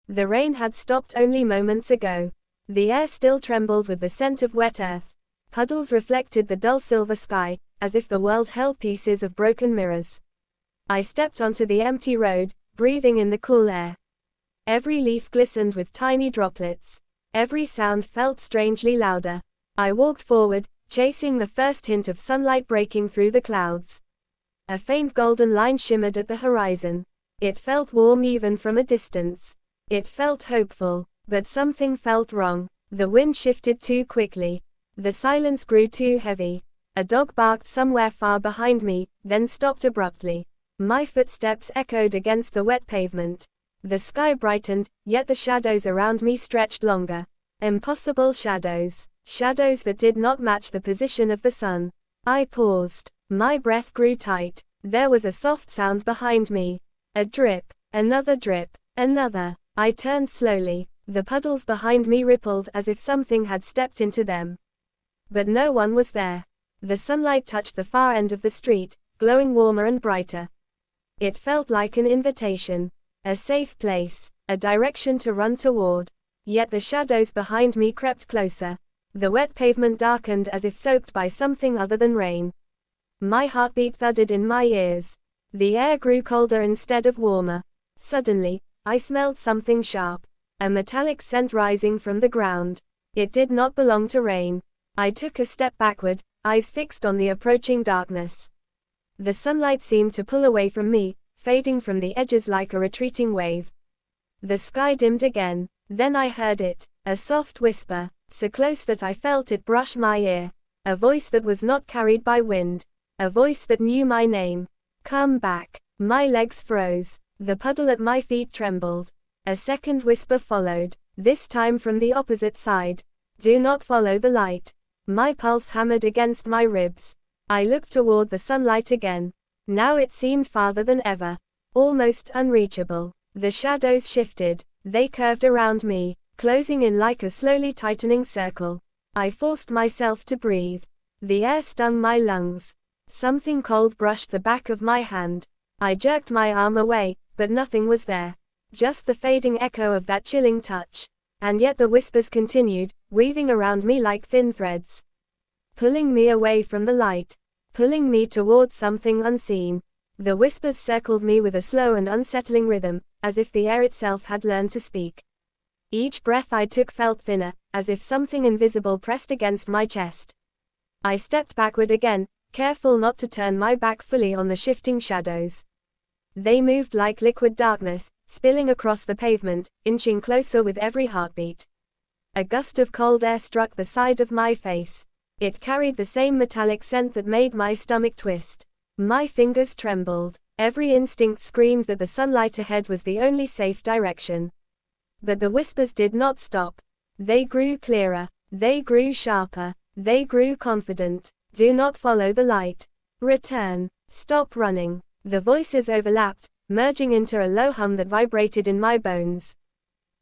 The rain had stopped only moments ago. The air still trembled with the scent of wet earth. Puddles reflected the dull silver sky, as if the world held pieces of broken mirrors. I stepped onto the empty road, breathing in the cool air. Every leaf glistened with tiny droplets. Every sound felt strangely louder. I walked forward, chasing the first hint of sunlight breaking through the clouds. A faint golden line shimmered at the horizon. It felt warm even from a distance. It felt hopeful, but something felt wrong. The wind shifted too quickly. The silence grew too heavy. A dog barked somewhere far behind me, then stopped abruptly. My footsteps echoed against the wet pavement. The sky brightened, yet the shadows around me stretched longer. Impossible shadows. Shadows that did not match the position of the sun. I paused. My breath grew tight. There was a soft sound behind me. A drip. Another drip. Another. I turned slowly. The puddles behind me rippled as if something had stepped into them. But no one was there. The sunlight touched the far end of the street, glowing warmer and brighter. It felt like an invitation. A safe place. A direction to run toward. Yet the shadows behind me crept closer. The wet pavement darkened as if soaked by something other than rain. My heartbeat thudded in my ears. The air grew colder instead of warmer. Suddenly, I smelled something sharp. A metallic scent rising from the ground. It did not belong to rain. I took a step backward, eyes fixed on the approaching darkness. The sunlight seemed to pull away from me, fading from the edges like a retreating wave. The sky dimmed again. Then I heard it, a soft whisper, so close that I felt it brush my ear. A voice that was not carried by wind. A voice that knew my name. Come back. My legs froze. The puddle at my feet trembled. A second whisper followed, this time from the opposite side. Do not follow the light. My pulse hammered against my ribs. I looked toward the sunlight again. Now it seemed farther than ever. Almost unreachable. The shadows shifted. They curved around me, closing in like a slowly tightening circle. I forced myself to breathe. The air stung my lungs. Something cold brushed the back of my hand. I jerked my arm away, but nothing was there. Just the fading echo of that chilling touch. And yet the whispers continued, weaving around me like thin threads. Pulling me away from the light. Pulling me towards something unseen. The whispers circled me with a slow and unsettling rhythm, as if the air itself had learned to speak. Each breath I took felt thinner, as if something invisible pressed against my chest. I stepped backward again, careful not to turn my back fully on the shifting shadows. They moved like liquid darkness, spilling across the pavement, inching closer with every heartbeat. A gust of cold air struck the side of my face. It carried the same metallic scent that made my stomach twist. My fingers trembled. Every instinct screamed that the sunlight ahead was the only safe direction. But the whispers did not stop. They grew clearer. They grew sharper. They grew confident. Do not follow the light. Return. Stop running. The voices overlapped, merging into a low hum that vibrated in my bones.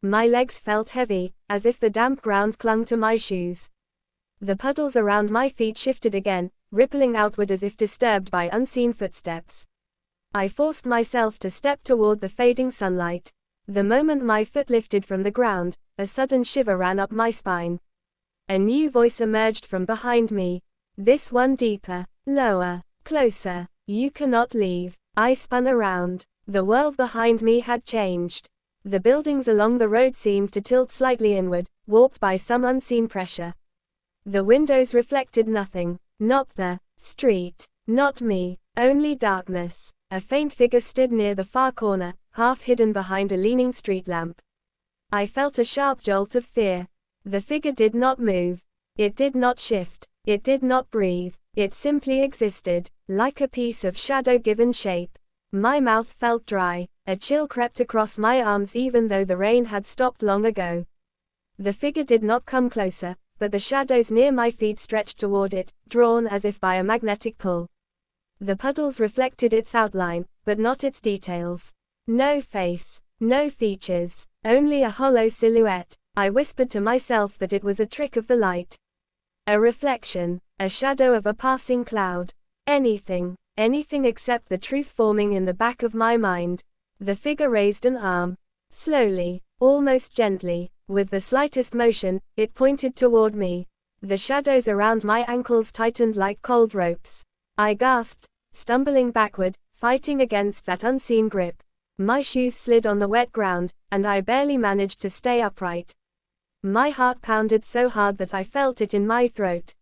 My legs felt heavy, as if the damp ground clung to my shoes. The puddles around my feet shifted again, rippling outward as if disturbed by unseen footsteps. I forced myself to step toward the fading sunlight. The moment my foot lifted from the ground, a sudden shiver ran up my spine. A new voice emerged from behind me. This one deeper, lower, closer. You cannot leave. I spun around. The world behind me had changed. The buildings along the road seemed to tilt slightly inward, warped by some unseen pressure. The windows reflected nothing. Not the street. Not me. Only darkness. A faint figure stood near the far corner, half hidden behind a leaning street lamp. I felt a sharp jolt of fear. The figure did not move. It did not shift. It did not breathe. It simply existed, like a piece of shadow given shape. My mouth felt dry. A chill crept across my arms even though the rain had stopped long ago. The figure did not come closer, but the shadows near my feet stretched toward it, drawn as if by a magnetic pull. The puddles reflected its outline, but not its details. No face, no features, only a hollow silhouette. I whispered to myself that it was a trick of the light. A reflection, a shadow of a passing cloud. Anything except the truth forming in the back of my mind. The figure raised an arm. Slowly, Almost gently, with the slightest motion, it pointed toward me. The shadows around my ankles tightened like cold ropes. I gasped, stumbling backward, fighting against that unseen grip. My shoes slid on the wet ground, and I barely managed to stay upright. My heart pounded so hard that I felt it in my throat.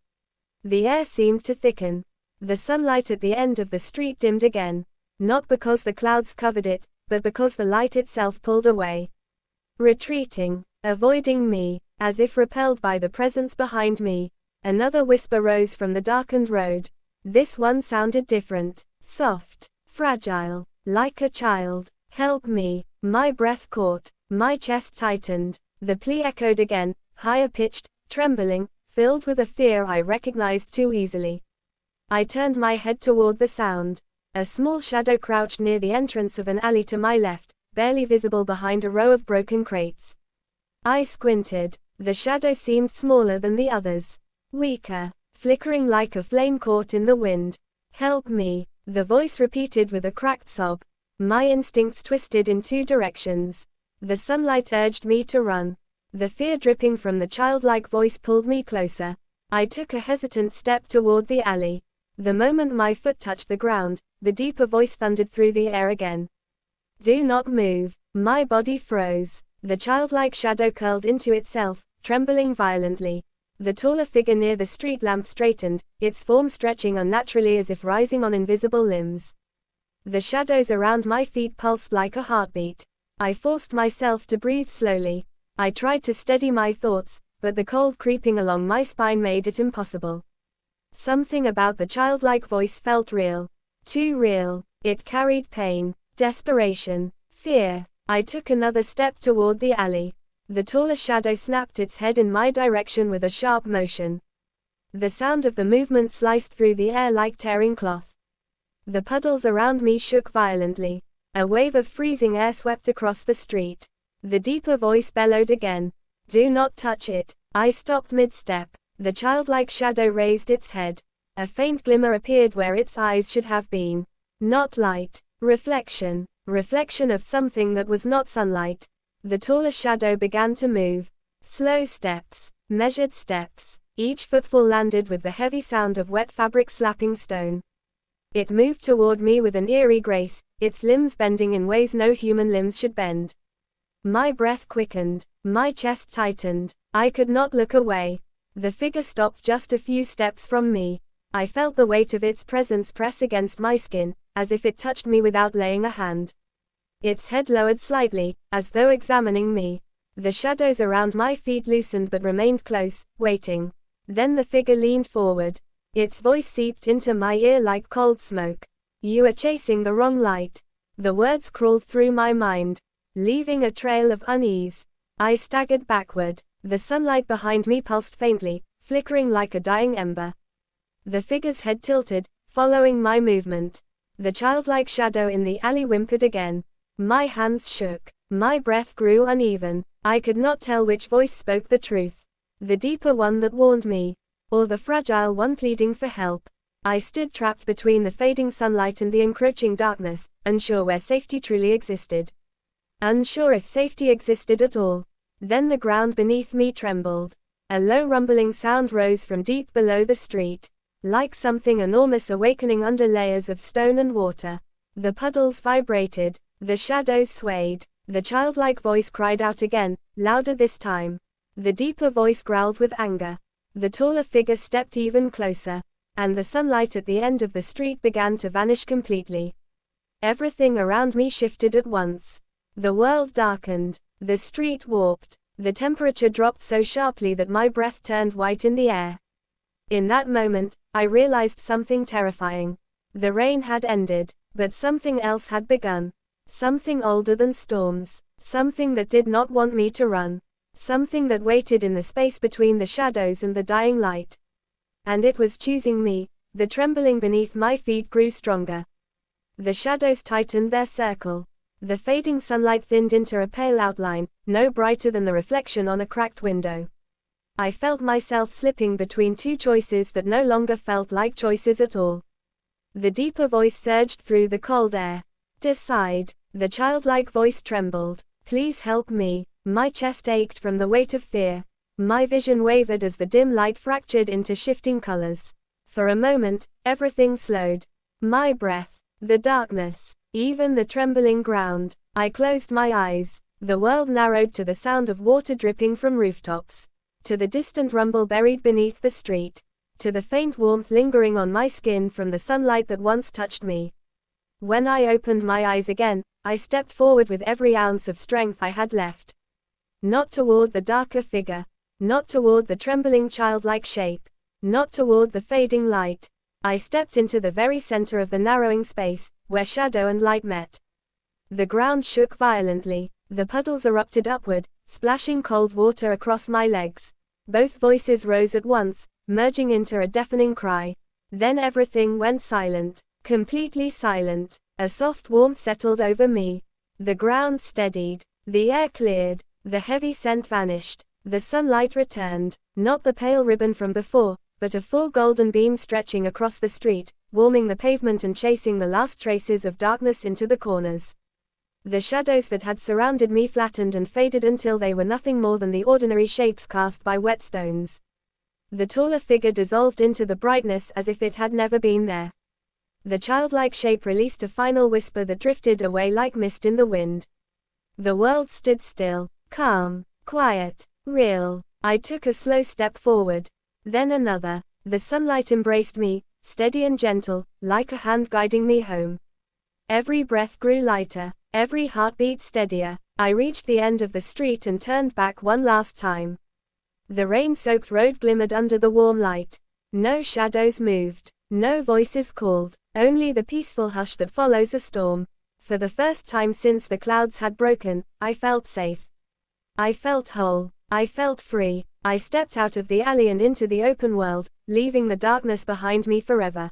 The air seemed to thicken. The sunlight at the end of the street dimmed again. Not because the clouds covered it, but because the light itself pulled away. Retreating, avoiding me, as if repelled by the presence behind me. Another whisper rose from the darkened road. This one sounded different, soft, fragile, like a child. Help me. My breath caught, my chest tightened. The plea echoed again, higher pitched, trembling, filled with a fear I recognized too easily. I turned my head toward the sound. A small shadow crouched near the entrance of an alley to my left, barely visible behind a row of broken crates. I squinted. The shadow seemed smaller than the others. Weaker, flickering like a flame caught in the wind. Help me, the voice repeated with a cracked sob. My instincts twisted in two directions. The sunlight urged me to run. The fear dripping from the childlike voice pulled me closer. I took a hesitant step toward the alley. The moment my foot touched the ground, the deeper voice thundered through the air again. Do not move. My body froze. The childlike shadow curled into itself, trembling violently. The taller figure near the street lamp straightened, its form stretching unnaturally as if rising on invisible limbs. The shadows around my feet pulsed like a heartbeat. I forced myself to breathe slowly. I tried to steady my thoughts, but the cold creeping along my spine made it impossible. Something about the childlike voice felt real. Too real. It carried pain, desperation, fear. I took another step toward the alley. The taller shadow snapped its head in my direction with a sharp motion. The sound of the movement sliced through the air like tearing cloth. The puddles around me shook violently. A wave of freezing air swept across the street. The deeper voice bellowed again. Do not touch it. I stopped mid-step. The childlike shadow raised its head. A faint glimmer appeared where its eyes should have been. Not light. Reflection. Reflection of something that was not sunlight. The taller shadow began to move. Slow steps. Measured steps. Each footfall landed with the heavy sound of wet fabric slapping stone. It moved toward me with an eerie grace, its limbs bending in ways no human limbs should bend. My breath quickened. My chest tightened. I could not look away. The figure stopped just a few steps from me. I felt the weight of its presence press against my skin, as if it touched me without laying a hand. Its head lowered slightly, as though examining me. The shadows around my feet loosened but remained close, waiting. Then the figure leaned forward. Its voice seeped into my ear like cold smoke. You are chasing the wrong light. The words crawled through my mind, leaving a trail of unease. I staggered backward. The sunlight behind me pulsed faintly, flickering like a dying ember. The figure's head tilted, following my movement. The childlike shadow in the alley whimpered again. My hands shook. My breath grew uneven. I could not tell which voice spoke the truth. The deeper one that warned me, or the fragile one pleading for help. I stood trapped between the fading sunlight and the encroaching darkness, unsure where safety truly existed. Unsure if safety existed at all. Then the ground beneath me trembled. A low rumbling sound rose from deep below the street, like something enormous awakening under layers of stone and water. The puddles vibrated. The shadows swayed. The childlike voice cried out again, louder this time. The deeper voice growled with anger. The taller figure stepped even closer, and the sunlight at the end of the street began to vanish completely. Everything around me shifted at once. The world darkened. The street warped. The temperature dropped so sharply that my breath turned white in the air. In that moment, I realized something terrifying. The rain had ended, but something else had begun. Something older than storms. Something that did not want me to run. Something that waited in the space between the shadows and the dying light. And it was choosing me. The trembling beneath my feet grew stronger. The shadows tightened their circle. The fading sunlight thinned into a pale outline, no brighter than the reflection on a cracked window. I felt myself slipping between two choices that no longer felt like choices at all. The deeper voice surged through the cold air. Decide. The childlike voice trembled. Please help me. My chest ached from the weight of fear. My vision wavered as the dim light fractured into shifting colors. For a moment, everything slowed. My breath, the darkness, even the trembling ground. I closed my eyes. The world narrowed to the sound of water dripping from rooftops, to the distant rumble buried beneath the street, to the faint warmth lingering on my skin from the sunlight that once touched me. When I opened my eyes again, I stepped forward with every ounce of strength I had left. Not toward the darker figure, not toward the trembling childlike shape, not toward the fading light. I stepped into the very center of the narrowing space, where shadow and light met. The ground shook violently. The puddles erupted upward, splashing cold water across my legs. Both voices rose at once, merging into a deafening cry. Then everything went silent. Completely silent. A soft warmth settled over me. The ground steadied. The air cleared. The heavy scent vanished. The sunlight returned. Not the pale ribbon from before, but a full golden beam stretching across the street, warming the pavement and chasing the last traces of darkness into the corners. The shadows that had surrounded me flattened and faded until they were nothing more than the ordinary shapes cast by whetstones. The taller figure dissolved into the brightness as if it had never been there. The childlike shape released a final whisper that drifted away like mist in the wind. The world stood still, calm, quiet, real. I took a slow step forward. Then another. The sunlight embraced me, steady and gentle, like a hand guiding me home. Every breath grew lighter. Every heartbeat steadier. I reached the end of the street and turned back one last time. The rain-soaked road glimmered under the warm light. No shadows moved. No voices called. Only the peaceful hush that follows a storm. For the first time since the clouds had broken, I felt safe. I felt whole. I felt free. I stepped out of the alley and into the open world, leaving the darkness behind me forever.